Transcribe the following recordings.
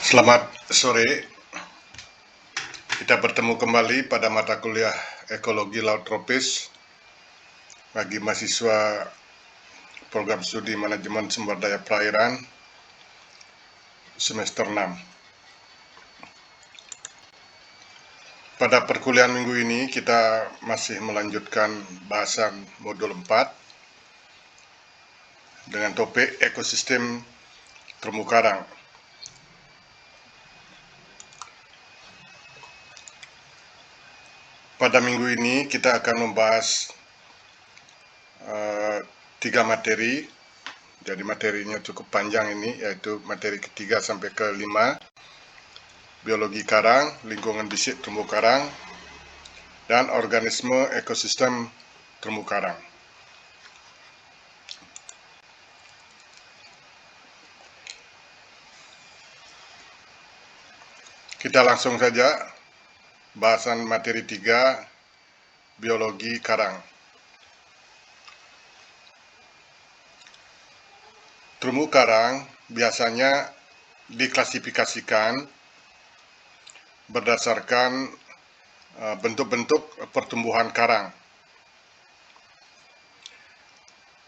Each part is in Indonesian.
Selamat sore, kita bertemu kembali pada mata kuliah Ekologi Laut Tropis bagi mahasiswa Program Studi Manajemen Sumber Daya Perairan semester 6. Pada perkuliahan minggu ini kita masih melanjutkan bahasan modul 4 dengan topik ekosistem terumbu karang. Pada minggu ini kita akan membahas 3 materi. Jadi materinya cukup panjang ini, yaitu materi ketiga sampai ke-5, biologi karang, lingkungan bisik terumbu karang, dan organisme ekosistem terumbu karang. Kita langsung saja bahasan materi 3, biologi karang. Terumbu karang biasanya diklasifikasikan berdasarkan bentuk-bentuk pertumbuhan karang.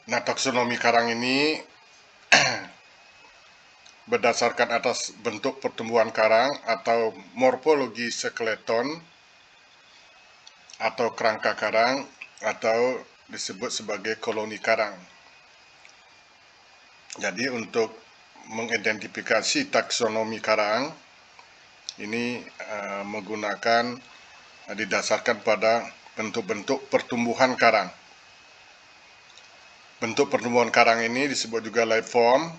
Nah, taksonomi karang ini berdasarkan atas bentuk pertumbuhan karang atau morfologi skeleton atau kerangka karang atau disebut sebagai koloni karang. Jadi untuk mengidentifikasi taksonomi karang ini menggunakan didasarkan pada bentuk-bentuk pertumbuhan karang. Bentuk pertumbuhan karang ini disebut juga life form,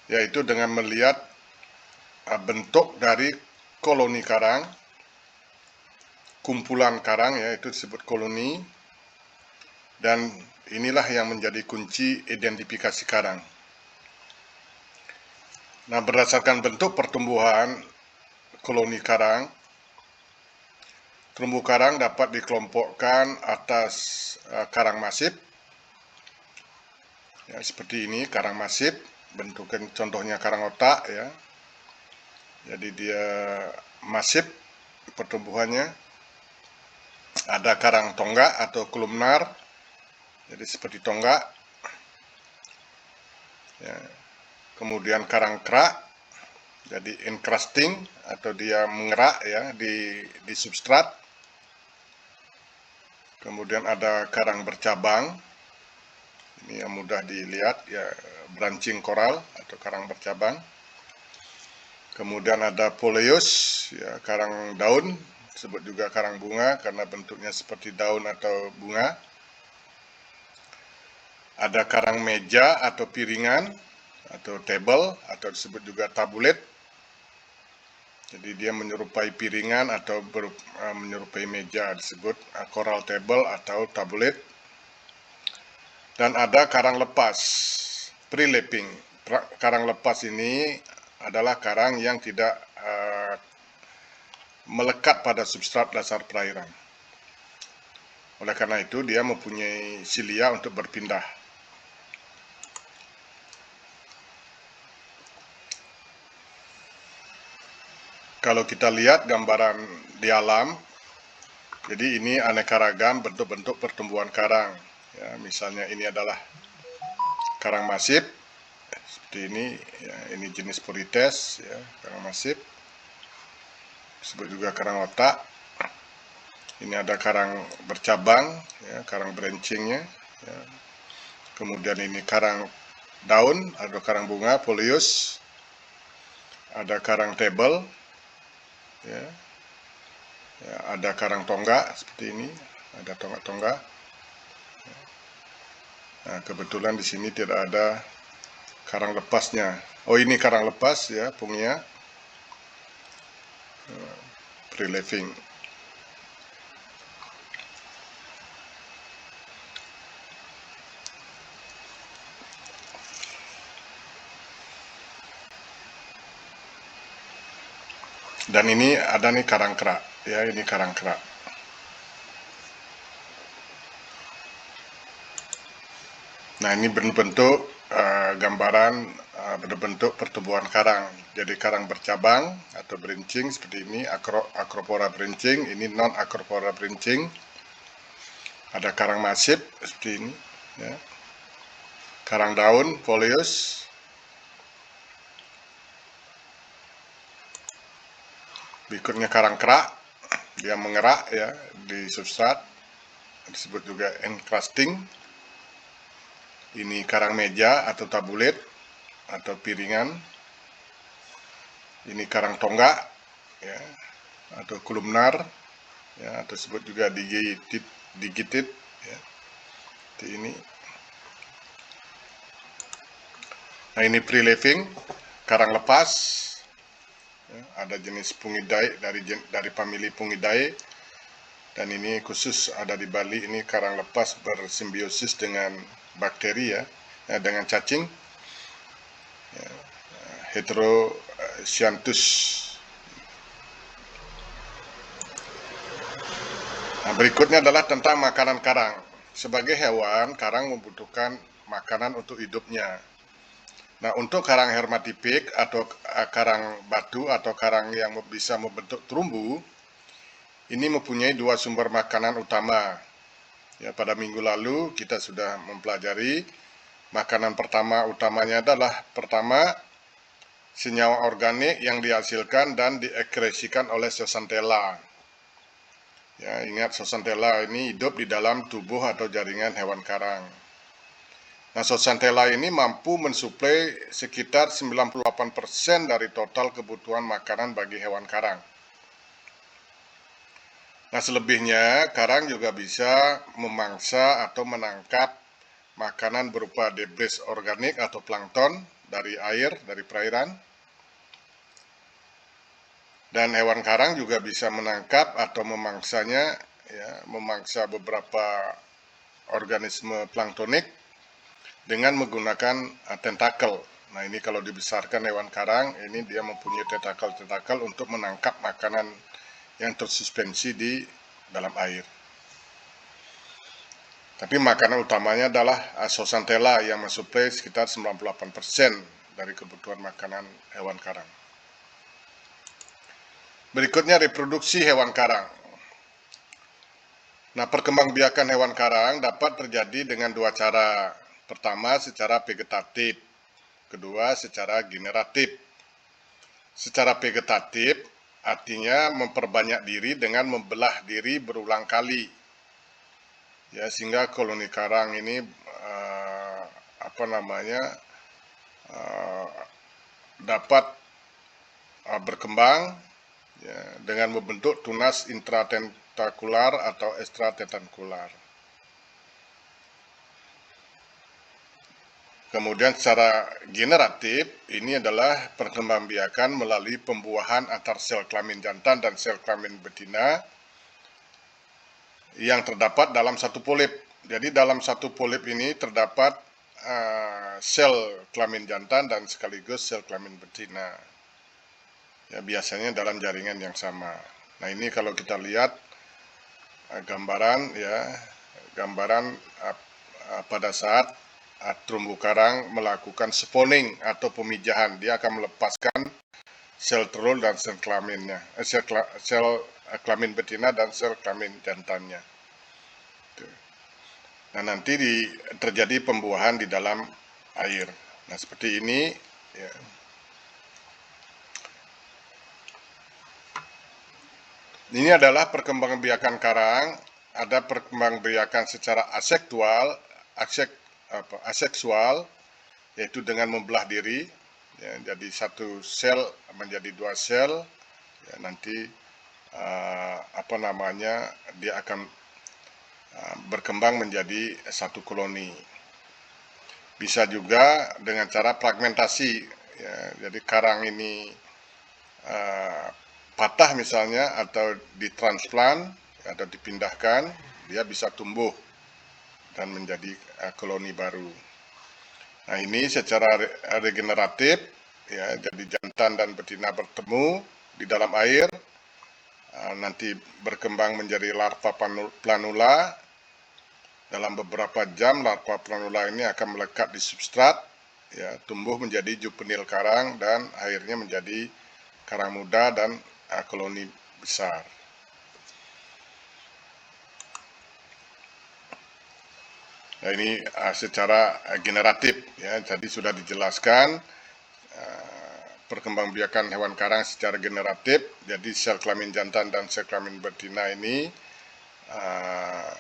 yaitu dengan melihat bentuk dari koloni karang, kumpulan karang, yaitu disebut koloni, dan inilah yang menjadi kunci identifikasi karang. Nah, berdasarkan bentuk pertumbuhan koloni karang, terumbu karang dapat dikelompokkan atas karang masif, ya, seperti ini karang masif, bentuknya contohnya karang otak, ya. Jadi dia masif pertumbuhannya. Ada karang tonggak atau kolumnar, jadi seperti tonggak, ya. Kemudian karang kerak, jadi encrusting atau dia mengerak, ya, di substrat. Kemudian ada karang bercabang, ini yang mudah dilihat, ya, branching coral atau karang bercabang. Kemudian ada polyus, ya, karang daun, disebut juga karang bunga karena bentuknya seperti daun atau bunga. Ada karang meja atau piringan atau table atau disebut juga tabulet. Jadi dia menyerupai piringan atau menyerupai meja, disebut coral table atau tabulet. Dan ada karang lepas, pre-lapping. Karang lepas ini adalah karang yang tidak melekat pada substrat dasar perairan. Oleh karena itu dia mempunyai silia untuk berpindah. Kalau kita lihat gambaran di alam, jadi ini aneka ragam bentuk-bentuk pertumbuhan karang. Ya, misalnya ini adalah karang masif, seperti ini, ya, ini jenis Porites, ya, karang masif, disebut juga karang otak. Ini ada karang bercabang, ya, karang branchingnya, ya. Kemudian ini karang daun atau karang bunga, polyus. Ada karang table, ya. Ya, ada karang tonggak seperti ini, ada tonggak-tonggak. Nah, kebetulan di sini tidak ada karang lepasnya. Oh, ini karang lepas, ya, pungnya, pre-living. Dan ini ada nih karang kerak, ya, ini karang kerak. Nah, ini bentuk gambaran berbentuk pertumbuhan karang. Jadi karang bercabang atau berincing seperti ini, Acropora berincing, ini non Acropora berincing. Ada karang masif seperti ini, ya. Karang daun, folius. Berikutnya karang kerak, dia mengerak ya di substrat, disebut juga encrusting. Ini karang meja atau tabulet atau piringan. Ini karang tonggak ya, atau kolumnar ya, atau disebut juga digitit ya. Ini. Nah, ini pre-leafing, karang lepas ya, ada jenis Pungidae dari famili Pungidae, dan ini khusus ada di Bali. Ini karang lepas bersimbiosis dengan bakteri ya, dengan cacing ya, Heterocyanthus. Nah, berikutnya adalah tentang makanan karang. Sebagai hewan, karang membutuhkan makanan untuk hidupnya. Nah, untuk karang hermatipik atau karang batu atau karang yang bisa membentuk terumbu, ini mempunyai dua sumber makanan utama. Ya, pada minggu lalu kita sudah mempelajari makanan utamanya adalah pertama, senyawa organik yang dihasilkan dan diekskresikan oleh zooxanthella. Ya, ingat zooxanthella ini hidup di dalam tubuh atau jaringan hewan karang. Nah, zooxanthella ini mampu mensuplai sekitar 98% dari total kebutuhan makanan bagi hewan karang. Nah, selebihnya karang juga bisa memangsa atau menangkap makanan berupa debris organik atau plankton dari air, dari perairan. Dan hewan karang juga bisa menangkap atau memangsanya, ya, memangsa beberapa organisme planktonik dengan menggunakan tentakel. Nah, ini kalau dibesarkan hewan karang, ini dia mempunyai tentakel untuk menangkap makanan yang tersuspensi di dalam air. Tapi makanan utamanya adalah zooxanthella yang mensuplai sekitar 98% dari kebutuhan makanan hewan karang. Berikutnya reproduksi hewan karang. Nah, perkembangbiakan hewan karang dapat terjadi dengan dua cara. Pertama, secara vegetatif. Kedua, secara generatif. Secara vegetatif artinya memperbanyak diri dengan membelah diri berulang kali. Ya, sehingga koloni karang ini dapat berkembang ya, dengan membentuk tunas intratentakular atau ekstratentakular. Kemudian secara generatif, ini adalah perkembangbiakan melalui pembuahan antar sel kelamin jantan dan sel kelamin betina yang terdapat dalam satu polip. Jadi dalam satu polip ini terdapat sel kelamin jantan dan sekaligus sel kelamin betina. Ya, biasanya dalam jaringan yang sama. Nah, ini kalau kita lihat gambaran pada saat terumbu karang melakukan spawning atau pemijahan, dia akan melepaskan sel telur dan sel kelaminnya, sel kelamin betina dan sel kelamin jantannya. Nah, nanti terjadi pembuahan di dalam air. Nah, seperti ini ya. Ini adalah perkembangbiakan karang. Ada perkembangbiakan secara aseksual, yaitu dengan membelah diri. Ya, jadi satu sel menjadi dua sel. Ya, nanti dia akan berkembang menjadi satu koloni. Bisa juga dengan cara fragmentasi. Ya, jadi karang ini patah misalnya atau ditransplant atau dipindahkan, dia bisa tumbuh dan menjadi koloni baru. Nah, ini secara regeneratif ya, jadi jantan dan betina bertemu di dalam air, nanti berkembang menjadi larva planula. Dalam beberapa jam larva planula ini akan melekat di substrat ya, tumbuh menjadi juvenil karang dan akhirnya menjadi karang muda dan koloni besar. Nah, ini secara generatif ya, jadi sudah dijelaskan perkembangbiakan hewan karang secara generatif. Jadi sel kelamin jantan dan sel kelamin betina ini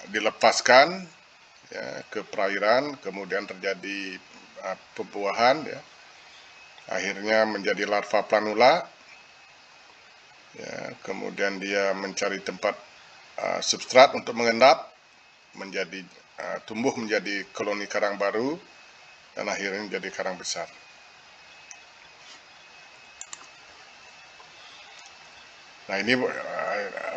dilepaskan ya, ke perairan, kemudian terjadi pembuahan, ya, akhirnya menjadi larva planula, ya, kemudian dia mencari tempat substrat untuk mengendap, menjadi tumbuh menjadi koloni karang baru, dan akhirnya menjadi karang besar. Nah, ini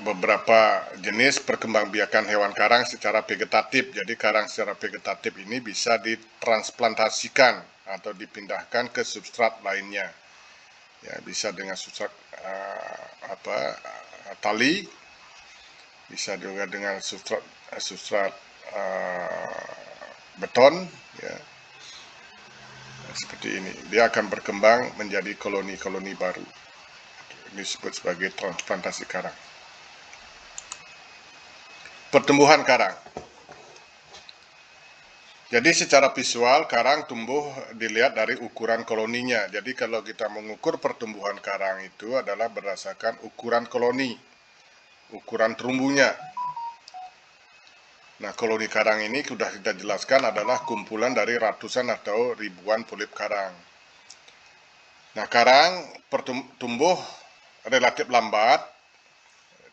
beberapa jenis perkembangbiakan hewan karang secara vegetatif. Jadi karang secara vegetatif ini bisa ditransplantasikan atau dipindahkan ke substrat lainnya. Ya, bisa dengan substrat tali, bisa juga dengan substrat beton, ya, seperti ini. Dia akan berkembang menjadi koloni-koloni baru. Disebut sebagai transplantasi karang. Pertumbuhan karang. Jadi secara visual karang tumbuh dilihat dari ukuran koloninya. Jadi kalau kita mengukur pertumbuhan karang itu adalah berdasarkan ukuran koloni, ukuran terumbunya. Nah, koloni karang ini sudah kita jelaskan adalah kumpulan dari ratusan atau ribuan polip karang. Nah, karang tumbuh relatif lambat,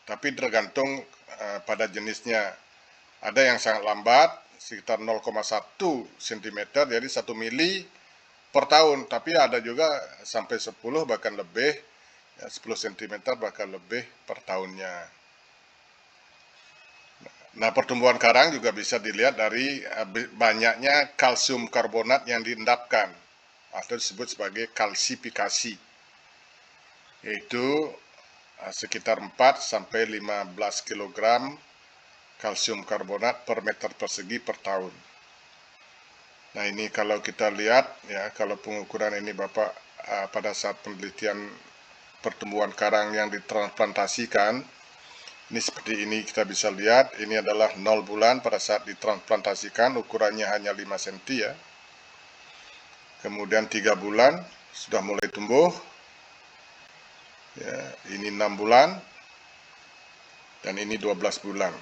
tapi tergantung pada jenisnya. Ada yang sangat lambat, sekitar 0,1 cm, jadi 1 mili per tahun. Tapi ada juga sampai 10 bahkan lebih, ya, 10 cm bahkan lebih per tahunnya. Nah, pertumbuhan karang juga bisa dilihat dari banyaknya kalsium karbonat yang diendapkan, atau disebut sebagai kalsifikasi, yaitu sekitar 4-15 kg kalsium karbonat per meter persegi per tahun. Nah, ini kalau kita lihat, ya, kalau pengukuran ini Bapak pada saat penelitian pertumbuhan karang yang ditransplantasikan, ini seperti ini kita bisa lihat, ini adalah 0 bulan pada saat ditransplantasikan, ukurannya hanya 5 cm, ya. Kemudian 3 bulan sudah mulai tumbuh, ya, ini 6 bulan, dan ini 12 bulan.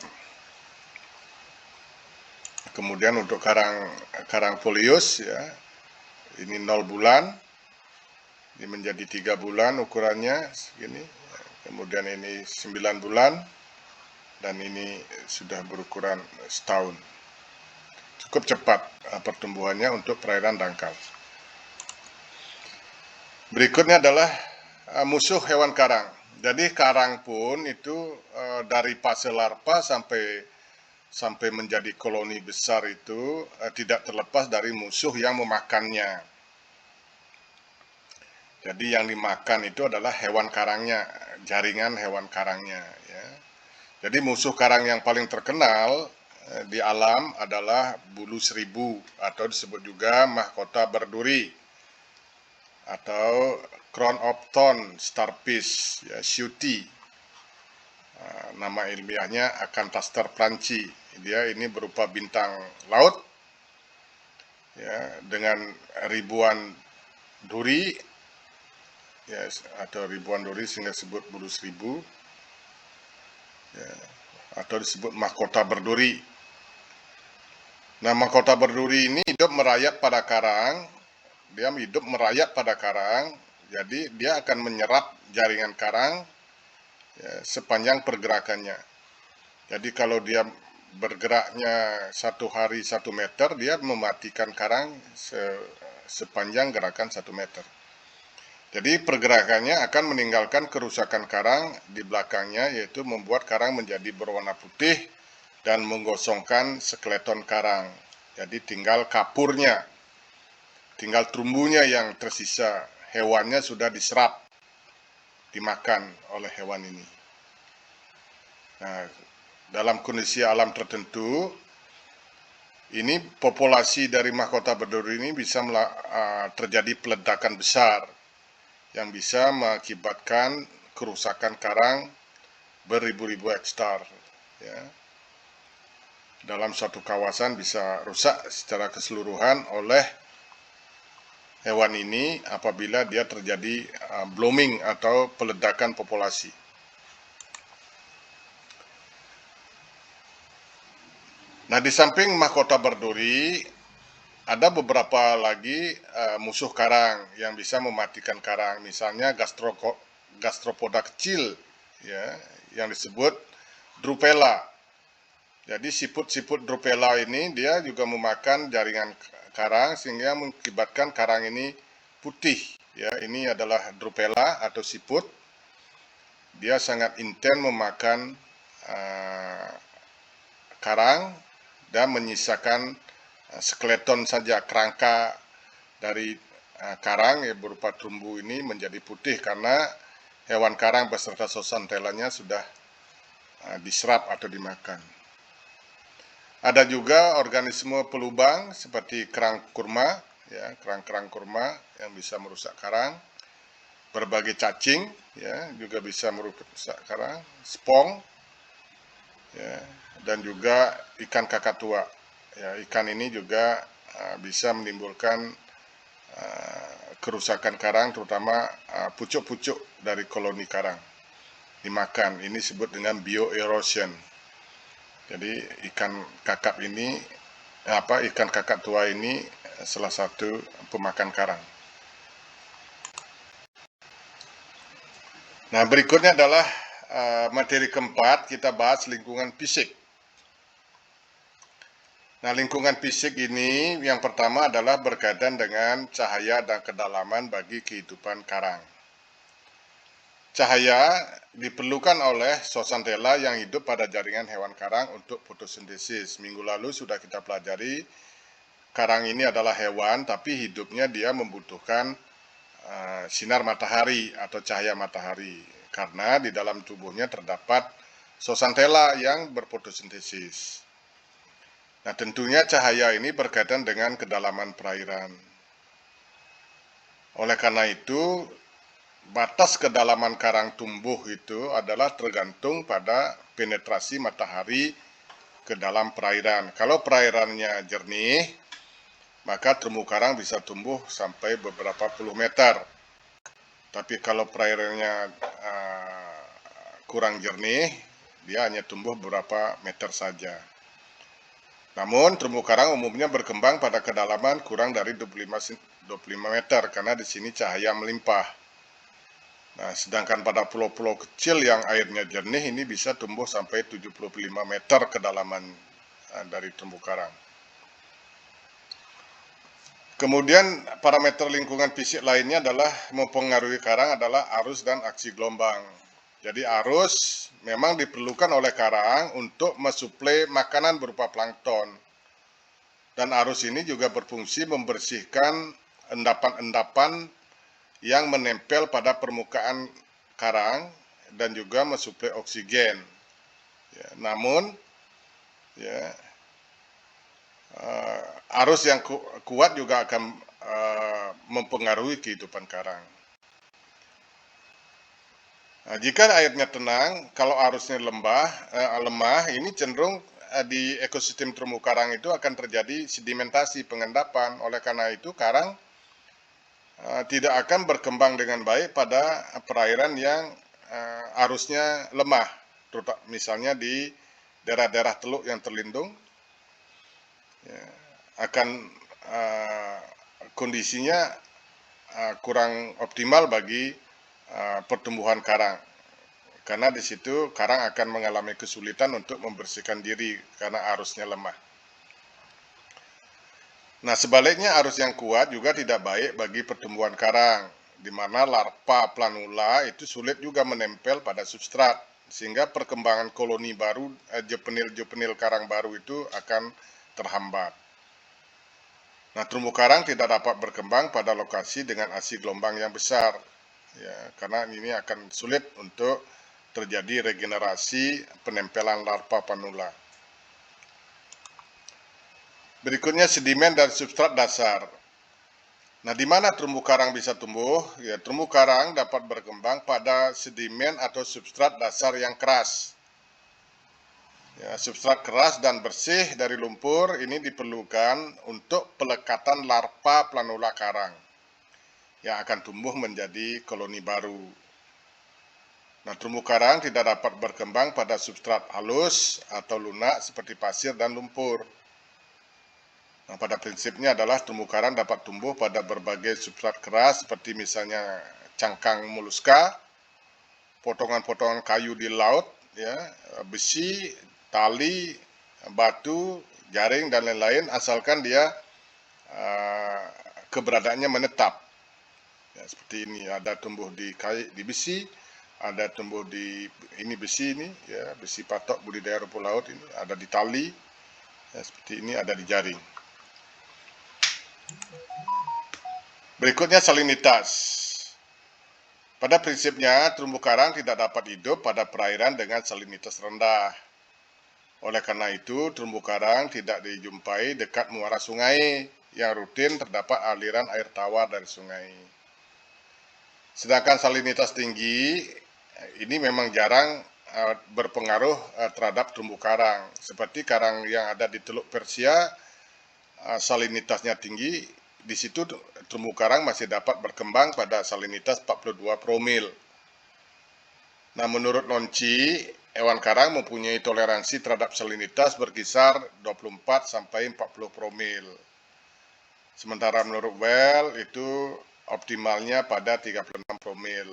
Kemudian untuk karang folius, ya, ini 0 bulan, ini menjadi 3 bulan ukurannya segini, kemudian ini 9 bulan, dan ini sudah berukuran setahun. Cukup cepat pertumbuhannya untuk perairan dangkal. Berikutnya adalah musuh hewan karang. Jadi karang pun itu dari fase larva sampai menjadi koloni besar itu tidak terlepas dari musuh yang memakannya. Jadi yang dimakan itu adalah hewan karangnya, jaringan hewan karangnya, ya. Jadi musuh karang yang paling terkenal di alam adalah bulu seribu, atau disebut juga mahkota berduri, atau crown of thorn starfish, ya, shooty. Nama ilmiahnya Acanthaster franci. Dia ini berupa bintang laut, ya, dengan ribuan duri, ya, atau ribuan duri sehingga disebut bulu seribu, ya, atau disebut mahkota berduri. Nah, mahkota berduri ini hidup merayap pada karang. Dia hidup merayap pada karang, jadi dia akan menyerap jaringan karang, ya, sepanjang pergerakannya. Jadi kalau dia bergeraknya 1 hari 1 meter, dia mematikan karang sepanjang gerakan 1 meter. Jadi pergerakannya akan meninggalkan kerusakan karang di belakangnya, yaitu membuat karang menjadi berwarna putih dan menggosongkan skeleton karang. Jadi tinggal kapurnya, tinggal terumbunya yang tersisa. Hewannya sudah diserap, dimakan oleh hewan ini. Nah, dalam kondisi alam tertentu, ini populasi dari mahkota berduri ini bisa terjadi peledakan besar yang bisa mengakibatkan kerusakan karang beribu-ribu hektar. Ya. Dalam suatu kawasan bisa rusak secara keseluruhan oleh hewan ini apabila dia terjadi blooming atau peledakan populasi. Nah, di samping mahkota berduri, ada beberapa lagi musuh karang yang bisa mematikan karang. Misalnya gastropoda kecil, ya, yang disebut drupella. Jadi siput-siput drupella ini dia juga memakan jaringan karang sehingga mengakibatkan karang ini putih. Ya, ini adalah drupella atau siput. Dia sangat intens memakan karang dan menyisakan skeleton saja, kerangka dari karang yang berupa terumbu ini menjadi putih karena hewan karang beserta zooxanthellanya sudah diserap atau dimakan. Ada juga organisme pelubang seperti kerang kurma, ya, kerang-kerang kurma yang bisa merusak karang. Berbagai cacing, ya, juga bisa merusak karang. Spong, ya, dan juga ikan kakatua. Ya, ikan ini juga bisa menimbulkan kerusakan karang, terutama pucuk-pucuk dari koloni karang dimakan. Ini disebut dengan bioerosion. Jadi ikan kakap ini, ikan kakak tua ini salah satu pemakan karang. Nah, berikutnya adalah materi keempat, kita bahas lingkungan fisik. Nah, lingkungan fisik ini yang pertama adalah berkaitan dengan cahaya dan kedalaman bagi kehidupan karang. Cahaya diperlukan oleh zooxanthella yang hidup pada jaringan hewan karang untuk fotosintesis. Minggu lalu sudah kita pelajari, karang ini adalah hewan, tapi hidupnya dia membutuhkan sinar matahari atau cahaya matahari. Karena di dalam tubuhnya terdapat zooxanthella yang berfotosintesis. Nah, tentunya cahaya ini berkaitan dengan kedalaman perairan. Oleh karena itu, batas kedalaman karang tumbuh itu adalah tergantung pada penetrasi matahari ke dalam perairan. Kalau perairannya jernih, maka terumbu karang bisa tumbuh sampai beberapa puluh meter. Tapi kalau perairannya kurang jernih, dia hanya tumbuh beberapa meter saja. Namun, terumbu karang umumnya berkembang pada kedalaman kurang dari 25 meter karena di sini cahaya melimpah. Nah, sedangkan pada pulau-pulau kecil yang airnya jernih ini bisa tumbuh sampai 75 meter kedalaman dari terumbu karang. Kemudian parameter lingkungan fisik lainnya adalah mempengaruhi karang adalah arus dan aksi gelombang. Jadi arus memang diperlukan oleh karang untuk mensuplai makanan berupa plankton. Dan arus ini juga berfungsi membersihkan endapan-endapan yang menempel pada permukaan karang dan juga mensuplai oksigen. Ya, namun, ya, arus yang kuat juga akan mempengaruhi kehidupan karang. Nah, jika airnya tenang, kalau arusnya lemah, ini cenderung di ekosistem terumbu karang itu akan terjadi sedimentasi pengendapan. Oleh karena itu, karang tidak akan berkembang dengan baik pada perairan yang arusnya lemah, terutama misalnya di daerah-daerah teluk yang terlindung, ya, akan kondisinya kurang optimal bagi pertumbuhan karang, karena di situ karang akan mengalami kesulitan untuk membersihkan diri karena arusnya lemah. Nah, sebaliknya arus yang kuat juga tidak baik bagi pertumbuhan karang, di mana larva planula itu sulit juga menempel pada substrat, sehingga perkembangan koloni baru, juvenil karang baru itu akan terhambat. Nah, terumbu karang tidak dapat berkembang pada lokasi dengan aksi gelombang yang besar, ya, karena ini akan sulit untuk terjadi regenerasi penempelan larva planula. Berikutnya sedimen dan substrat dasar. Nah, di mana terumbu karang bisa tumbuh? Ya, terumbu karang dapat berkembang pada sedimen atau substrat dasar yang keras. Ya, substrat keras dan bersih dari lumpur ini diperlukan untuk pelekatan larva planula karang yang akan tumbuh menjadi koloni baru. Nah, terumbu karang tidak dapat berkembang pada substrat halus atau lunak seperti pasir dan lumpur. Nah, pada prinsipnya adalah terumbu karang dapat tumbuh pada berbagai substrat keras seperti misalnya cangkang moluska, potongan-potongan kayu di laut, ya, besi, tali, batu, jaring dan lain-lain, asalkan dia keberadaannya menetap. Ya, seperti ini, ada tumbuh di besi, ada tumbuh di ini besi ini, ya, besi patok budidaya rumput laut ini, ada di tali, ya, seperti ini, ada di jaring. Berikutnya salinitas. Pada prinsipnya, terumbu karang tidak dapat hidup pada perairan dengan salinitas rendah. Oleh karena itu, terumbu karang tidak dijumpai dekat muara sungai yang rutin terdapat aliran air tawar dari sungai. Sedangkan salinitas tinggi ini memang jarang berpengaruh terhadap terumbu karang. Seperti karang yang ada di Teluk Persia, salinitasnya tinggi, di situ terumbu karang masih dapat berkembang pada salinitas 42 promil. Nah, menurut Lonci, hewan karang mempunyai toleransi terhadap salinitas berkisar 24 sampai 40 promil. Sementara menurut Well itu optimalnya pada 36 promil.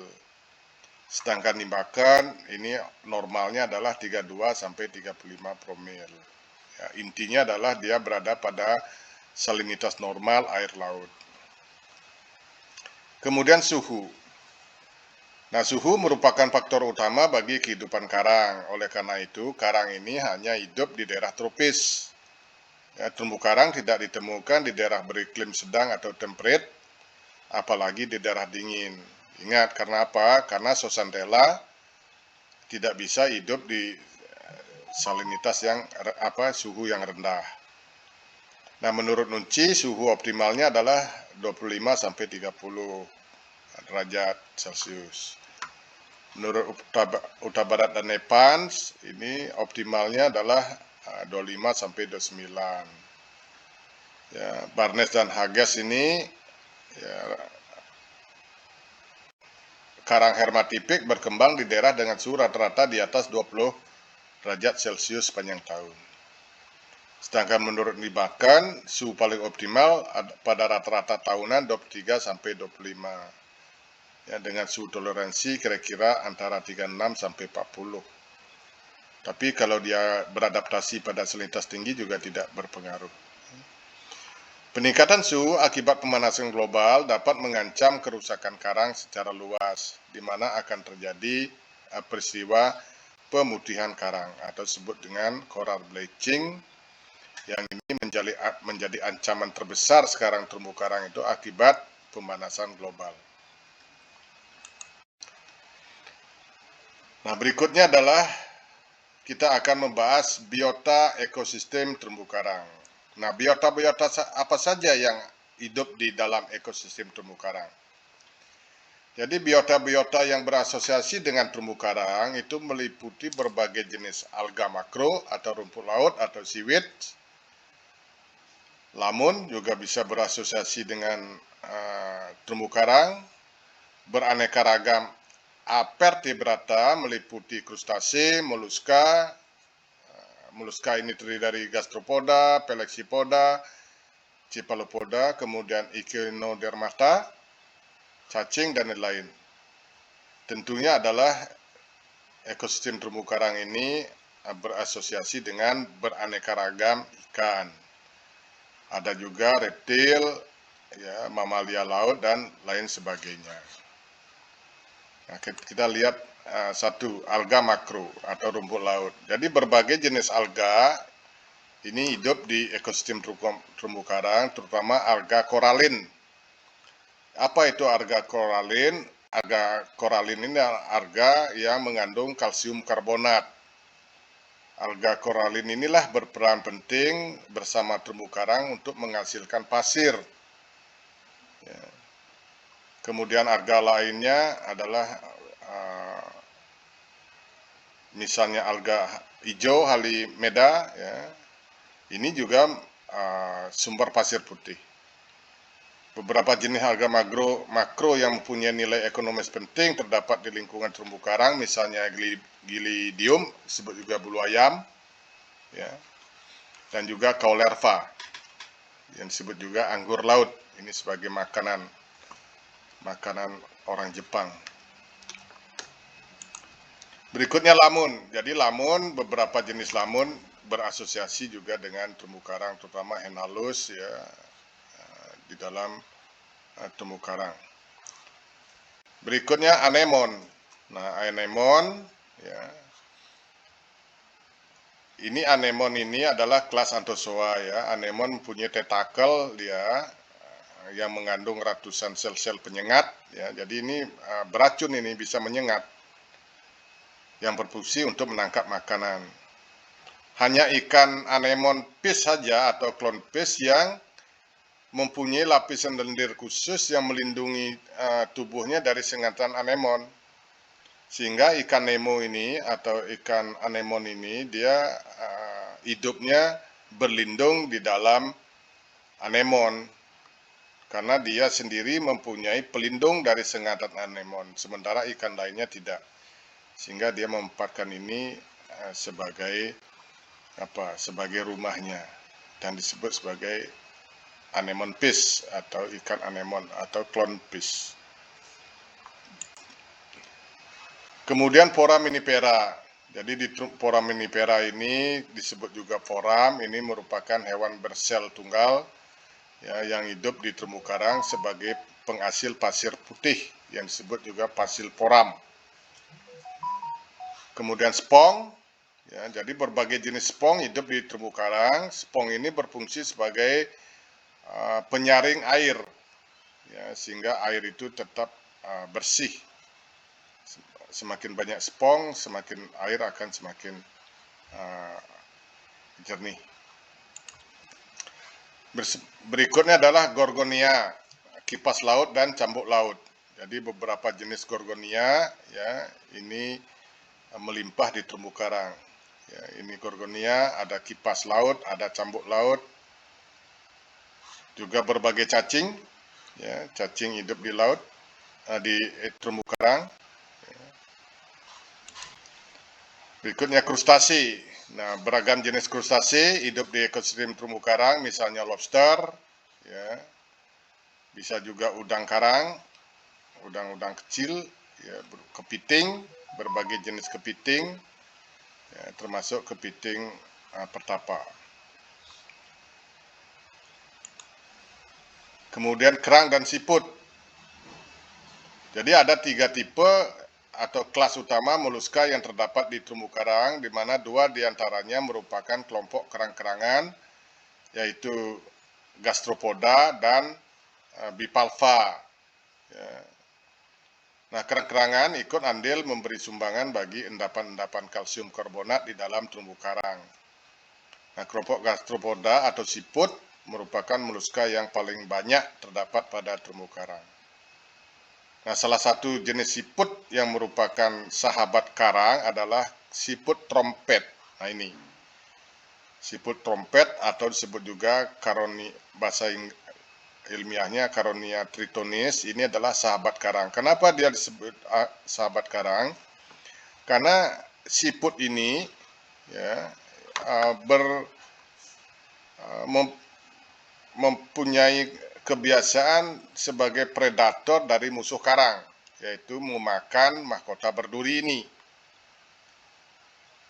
Sedangkan di Bakken ini normalnya adalah 32 sampai 35 promil. Ya, intinya adalah dia berada pada salinitas normal air laut. Kemudian suhu. Nah, suhu merupakan faktor utama bagi kehidupan karang. Oleh karena itu, karang ini hanya hidup di daerah tropis. Ya, terumbu karang tidak ditemukan di daerah beriklim sedang atau temperate, apalagi di daerah dingin. Ingat, karena apa? Karena Zooxanthella tidak bisa hidup di salinitas yang suhu yang rendah. Nah, menurut Nunci, suhu optimalnya adalah 25 sampai 30 derajat Celcius. Menurut Utabarat dan Nepans, ini optimalnya adalah 25 sampai 29. Ya, Barnes dan Hages ini ya, karang hermatipik berkembang di daerah dengan suhu rata-rata di atas 20 derajat Celcius sepanjang tahun. Sedangkan menurut Bakken, suhu paling optimal pada rata-rata tahunan 23 sampai 25. Ya, dengan suhu toleransi kira-kira antara 36 sampai 40. Tapi kalau dia beradaptasi pada salinitas tinggi juga tidak berpengaruh. Peningkatan suhu akibat pemanasan global dapat mengancam kerusakan karang secara luas, di mana akan terjadi peristiwa pemutihan karang atau disebut dengan coral bleaching, yang ini menjadi ancaman terbesar sekarang terumbu karang itu akibat pemanasan global. Nah, berikutnya adalah kita akan membahas biota ekosistem terumbu karang. Nah, biota-biota apa saja yang hidup di dalam ekosistem terumbu karang? Jadi biota-biota yang berasosiasi dengan terumbu karang itu meliputi berbagai jenis alga makro atau rumput laut atau seaweed. Lamun juga bisa berasosiasi dengan terumbu karang. Beraneka ragam avertebrata meliputi krustase, moluska. Moluska ini terdiri dari gastropoda, pelexipoda, cephalopoda, kemudian echinodermata, cacing, dan lain-lain. Tentunya adalah ekosistem terumbu karang ini berasosiasi dengan beraneka ragam ikan. Ada juga reptil, ya, mamalia laut, dan lain sebagainya. Nah, kita lihat satu, alga makro atau rumput laut. Jadi berbagai jenis alga ini hidup di ekosistem terumbu karang, terutama alga koralin. Apa itu alga koralin? Alga koralin ini alga yang mengandung kalsium karbonat. Alga koralin inilah berperan penting bersama terumbu karang untuk menghasilkan pasir. Ya. Kemudian alga lainnya adalah misalnya alga hijau Halimeda, ya. Ini juga sumber pasir putih. Beberapa jenis alga makro yang mempunyai nilai ekonomis penting terdapat di lingkungan terumbu karang, misalnya gilidium, disebut juga bulu ayam, ya, dan juga caulerva, yang disebut juga anggur laut. Ini sebagai makanan orang Jepang. Berikutnya lamun. Jadi lamun, beberapa jenis lamun berasosiasi juga dengan terumbu karang, terutama hen halus, ya, di dalam terumbu karang. Berikutnya anemon. Nah, anemon, ya, ini anemon ini adalah kelas Anthozoa, ya. Anemon mempunyai tentakel dia yang mengandung ratusan sel-sel penyengat, ya. Jadi ini beracun, ini bisa menyengat, yang berfungsi untuk menangkap makanan. Hanya ikan anemon fish saja atau clownfish yang mempunyai lapisan lendir khusus yang melindungi tubuhnya dari sengatan anemon. Sehingga ikan Nemo ini atau ikan anemon ini dia hidupnya berlindung di dalam anemon karena dia sendiri mempunyai pelindung dari sengatan anemon, sementara ikan lainnya tidak. Sehingga dia menempatkan ini sebagai rumahnya dan disebut sebagai anemon fish atau ikan anemon atau clownfish. Kemudian foraminifera. Jadi di foraminifera ini disebut juga foram, ini merupakan hewan bersel tunggal, ya, yang hidup di terumbu karang sebagai penghasil pasir putih yang disebut juga pasir foram. Kemudian spong. Ya, jadi berbagai jenis spong hidup di terumbu karang. Spong ini berfungsi sebagai penyaring air, ya, sehingga air itu tetap bersih. Semakin banyak spong, semakin air akan semakin jernih. Berikutnya adalah gorgonia, kipas laut dan cambuk laut. Jadi beberapa jenis gorgonia, ya, ini melimpah di terumbu karang. Ya, ini gorgonia, ada kipas laut, ada cambuk laut, juga berbagai cacing, ya, cacing hidup di laut, di terumbu karang. Berikutnya krustasi. Nah, beragam jenis krustasi hidup di ekosistem terumbu karang, misalnya lobster, ya, bisa juga udang karang, udang-udang kecil, ya, kepiting, berbagai jenis kepiting, ya, termasuk kepiting pertapa. Kemudian kerang dan siput. Jadi ada 3 tipe atau kelas utama moluska yang terdapat di terumbu karang, di mana 2 diantaranya merupakan kelompok kerang-kerangan, yaitu gastropoda dan bivalva. Ya. Nah, kerang-kerangan ikut andil memberi sumbangan bagi endapan-endapan kalsium karbonat di dalam terumbu karang. Nah, kelompok gastropoda atau siput merupakan moluska yang paling banyak terdapat pada terumbu karang. Nah, salah satu jenis siput yang merupakan sahabat karang adalah siput trompet. Nah, ini siput trompet atau disebut juga bahasa ilmiahnya Caronia tritonis, ini adalah sahabat karang. Kenapa dia disebut sahabat karang? Karena siput ini, ya, mempunyai kebiasaan sebagai predator dari musuh karang, yaitu memakan mahkota berduri ini.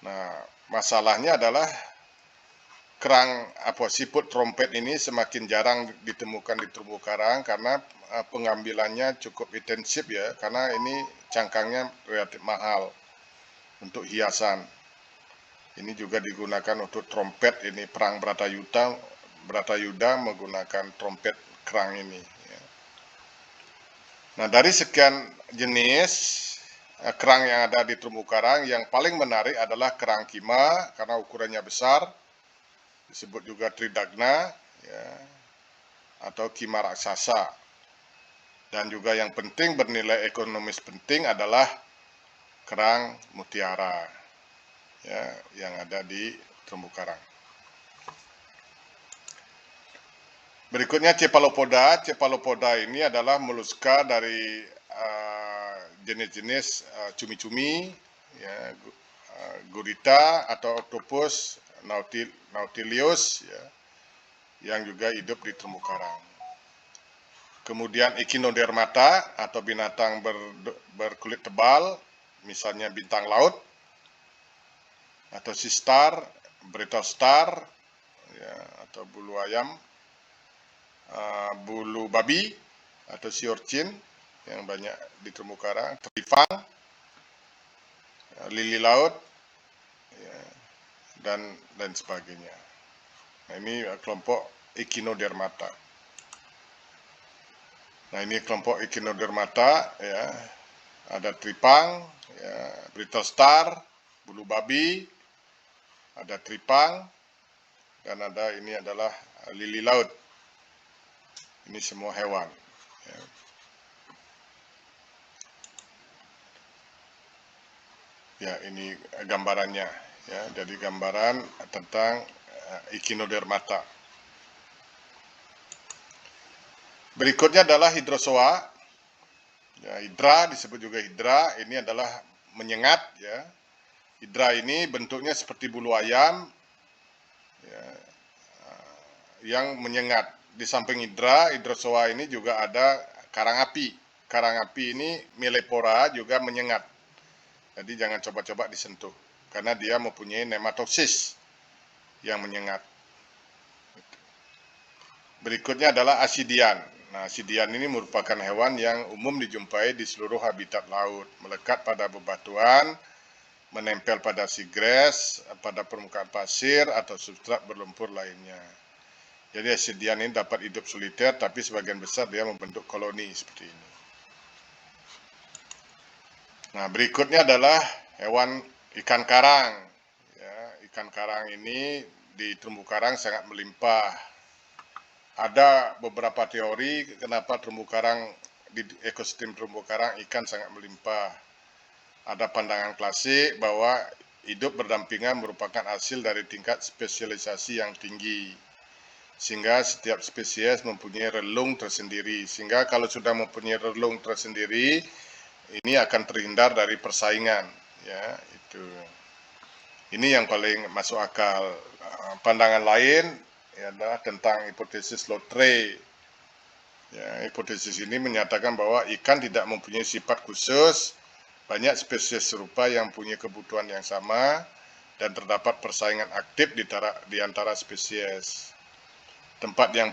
Nah, masalahnya adalah siput trompet ini semakin jarang ditemukan di terumbu karang karena pengambilannya cukup intensif, ya, karena ini cangkangnya relatif mahal untuk hiasan. Ini juga digunakan untuk trompet, ini perang Bratayuda menggunakan trompet kerang ini. Ya. Nah, dari sekian jenis kerang yang ada di terumbu karang. Yang paling menarik adalah kerang kima karena ukurannya besar, disebut juga tridagna, ya, atau kima raksasa. Dan juga yang penting bernilai ekonomis penting adalah kerang mutiara, ya, yang ada di terumbu karang. Berikutnya Cephalopoda. Cephalopoda ini adalah moluska dari jenis-jenis cumi-cumi, ya, gurita atau oktopus Nautilus, ya, yang juga hidup di terumbu karang. Kemudian Echinodermata atau binatang berkulit tebal, misalnya bintang laut, atau sea star, brittle star, ya, atau bulu ayam, bulu babi, atau sea urchin yang banyak di terumbu karang, teripang, lili laut, ya, dan lain sebagainya. Nah, ini kelompok Echinodermata. Nah, ini kelompok Echinodermata, ya, ada teripang, ya, brittle star, bulu babi, ada teripang, dan ada ini adalah lili laut. Ini semua hewan. Ya. Ya, ini gambarannya. Ya, jadi gambaran tentang Echinodermata. Berikutnya adalah hidrozoa. Ya, hidra disebut juga hidra. Ini adalah menyengat. Ya. Hidra ini bentuknya seperti bulu ayam, ya, yang menyengat. Di samping hidrozoa ini juga ada karang api. Karang api ini Melepora juga menyengat. Jadi jangan coba-coba disentuh, karena dia mempunyai nematosis yang menyengat. Berikutnya adalah asidian. Nah, asidian ini merupakan hewan yang umum dijumpai di seluruh habitat laut, melekat pada bebatuan, menempel pada seagrass, pada permukaan pasir atau substrat berlumpur lainnya. Jadi asidian ini dapat hidup soliter, tapi sebagian besar dia membentuk koloni seperti ini. Nah, berikutnya adalah hewan ikan karang. Ya, ikan karang ini di terumbu karang sangat melimpah. Ada beberapa teori kenapa terumbu karang, di ekosistem terumbu karang ikan sangat melimpah. Ada pandangan klasik bahwa hidup berdampingan merupakan hasil dari tingkat spesialisasi yang tinggi, sehingga setiap spesies mempunyai relung tersendiri. Sehingga kalau sudah mempunyai relung tersendiri, ini akan terhindar dari persaingan, ya, itu. Ini yang paling masuk akal. Pandangan lain adalah tentang hipotesis Loutre. Ya, hipotesis ini menyatakan bahwa ikan tidak mempunyai sifat khusus, banyak spesies serupa yang punya kebutuhan yang sama, dan terdapat persaingan aktif di antara spesies. Tempat yang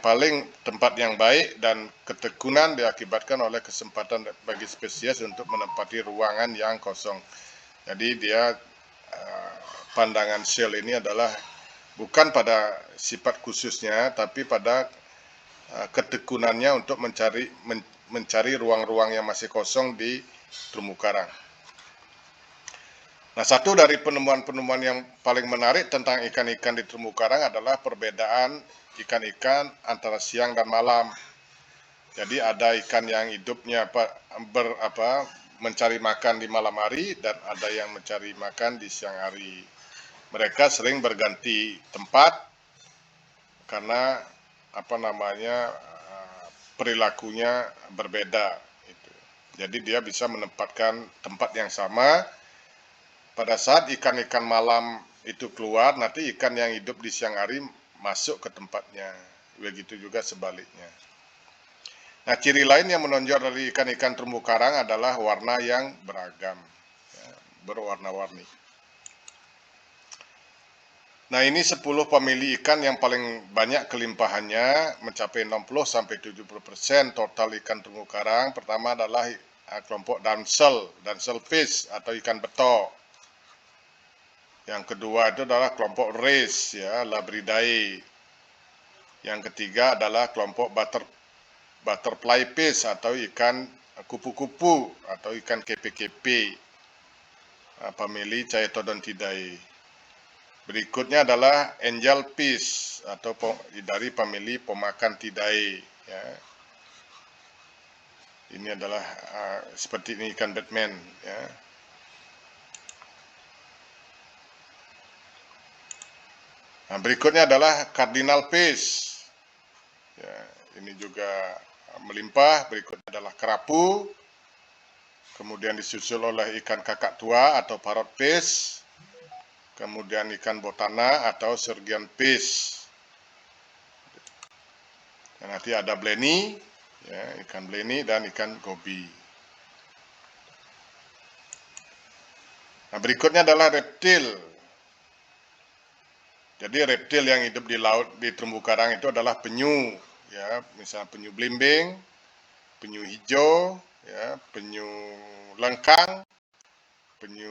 baik dan ketekunan diakibatkan oleh kesempatan bagi spesies untuk menempati ruangan yang kosong. Jadi dia pandangan Shell ini adalah bukan pada sifat khususnya, tapi pada ketekunannya untuk mencari ruang-ruang yang masih kosong di terumbu karang. Nah, satu dari penemuan-penemuan yang paling menarik tentang ikan-ikan di terumbu karang adalah perbedaan ikan-ikan antara siang dan malam. Jadi ada ikan yang hidupnya mencari makan di malam hari, dan ada yang mencari makan di siang hari. Mereka sering berganti tempat karena perilakunya berbeda. Jadi dia bisa menempatkan tempat yang sama. Pada saat ikan-ikan malam itu keluar, nanti ikan yang hidup di siang hari masuk ke tempatnya. Begitu juga sebaliknya. Nah, ciri lain yang menonjol dari ikan-ikan terumbu karang adalah warna yang beragam, ya, berwarna-warni. Nah, ini 10 famili ikan yang paling banyak kelimpahannya, mencapai 60-70% total ikan terumbu karang. Pertama adalah kelompok damsel fish atau ikan betok. Yang kedua itu adalah kelompok wrasse, ya, Labridae. Yang ketiga adalah kelompok butterfly fish atau ikan kupu-kupu atau ikan kepe-kepe. famili Chaetodontidae. Berikutnya adalah angelfish atau dari famili Pomacanthidae. Ya. Ini adalah seperti ini ikan Batman. Ya. Nah, berikutnya adalah cardinal fish. Ya, ini juga melimpah. Berikutnya adalah kerapu. Kemudian disusul oleh ikan kakak tua atau parrot fish. Kemudian ikan botana atau surgeon fish. Dan nanti ada blenny, ya, ikan blenny dan ikan goby. Nah, berikutnya adalah reptil. Jadi reptil yang hidup di laut, di terumbu karang itu adalah penyu, ya, misalnya penyu belimbing, penyu hijau, ya, penyu lengkang, penyu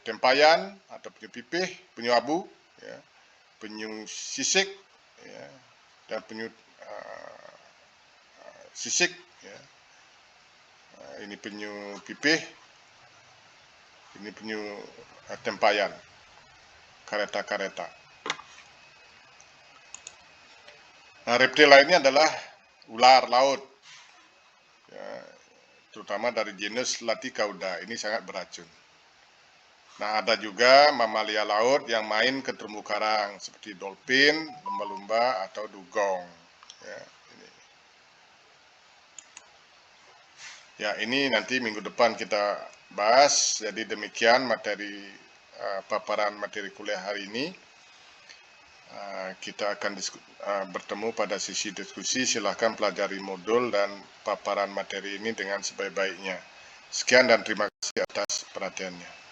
tempayan atau penyu pipih, penyu abu, ya, penyu sisik, ya, dan penyu sisik, ya. Ini penyu pipih, ini penyu tempayan, kareta-kareta. Nah, reptil lainnya adalah ular laut, ya, terutama dari genus Laticauda. Ini sangat beracun. Nah, ada juga mamalia laut yang main ke terumbu karang seperti dolphin, lumba-lumba atau dugong. Ya, ini. Ya, ini nanti minggu depan kita bahas. Jadi demikian materi paparan materi kuliah hari ini. Kita akan bertemu pada sesi diskusi. Silahkan pelajari modul dan paparan materi ini dengan sebaik-baiknya. Sekian dan terima kasih atas perhatiannya.